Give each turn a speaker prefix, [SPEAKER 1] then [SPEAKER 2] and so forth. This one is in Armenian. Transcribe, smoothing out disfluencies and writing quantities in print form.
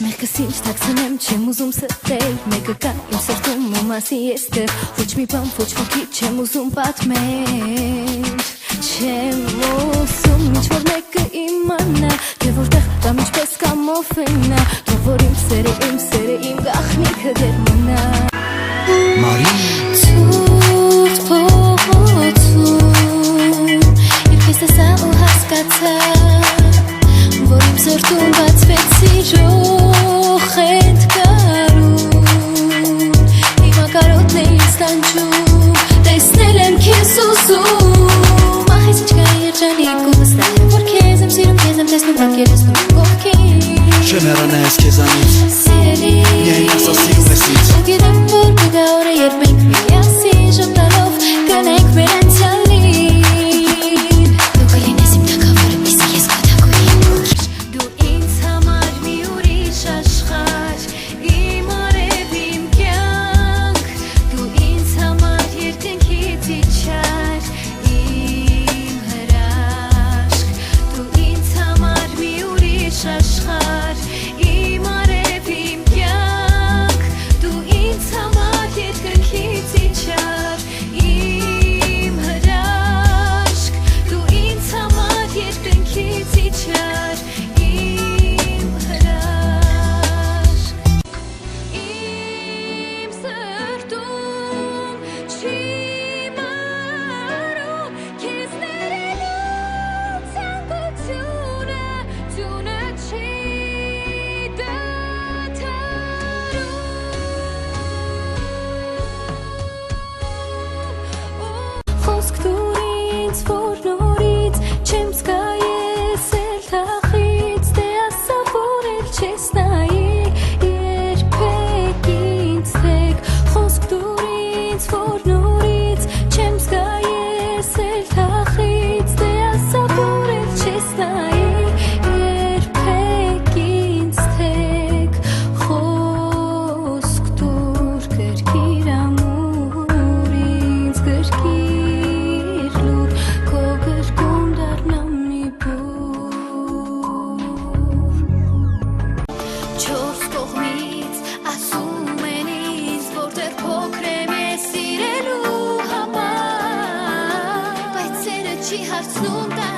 [SPEAKER 1] Մեղքսինչ թաքցնեմ չեմ ուզում սրտել Մեկը կա իմ սրտում ու մասի ես դեռ Ոչ մի բան ոչ ոքի չեմ ուզում պատմել Չեմ ուզում ինչ-որ մեկը իմանա Թե որտեղ կամ ինչպես կամ ովնա Թող որ իմ սերը իմ գաղտնիքը դեր մնա
[SPEAKER 2] Մարի
[SPEAKER 1] Ցուրտ փողոցում Երբես տեսա ու հասկացա Որ իմ սրտում բացվեց սիրող խենթկարում Հիմա կարոտն է ինձ տանջում Տեսնել եմ քեզ ուզում Ահես ինչ կա երջանիկ ու վստահ Որ քեզ եմ սիրում, քեզ եմ տեսնում Բակ երեսնում իմ կողքին
[SPEAKER 2] Չեմ հեռանայես քեզանից
[SPEAKER 1] Սիրելի
[SPEAKER 2] Միայն ասա սիրում ես ինձ
[SPEAKER 1] Ու գիտեմ որ կգա օրը երբ մենք միասին ժպտալով Կանենք մեր անցյալին Դու կլինես իմ թագավորը, իսկ ես քո թագուհին Դու ինձ համար մի ուրիշ աշխարհ Իմ արև իմ կյանք Դու ինձ համար երկնքից իջար Իմ հրաշք Դու ինձ համար մի ուրիշ աշխարհ Իմ արև իմ կյանք Դու ինձ համար երկնքից իջար Իմ հրաշք Դու ինձ համար երկնքից իջար Իմ հրաշք Իմ սրտում չի մարում Քեզ ներելու ցանկությունը Ձյունը չի դադարում Խոսք դուր ինձ որ նորից Չեմ զգա ես էլ թախից Դե ասա որ էլ չես նայի Երբեք ինձ թեք Խոսք դուր ինձ որ նորից Չեմ զգա ես էլ թախից Դե ասա որ էլ չես նայի Երբեք ինձ թեք Խոսք դուր կրկիր ամուր ինձ կրկիր լուր Քո կրկում դառնամ մի բուր Չորս կողմից ասում են ինձ Որտեղ փոքր եմ ես սիրելու համար Բայց սերը չի հարցնում տա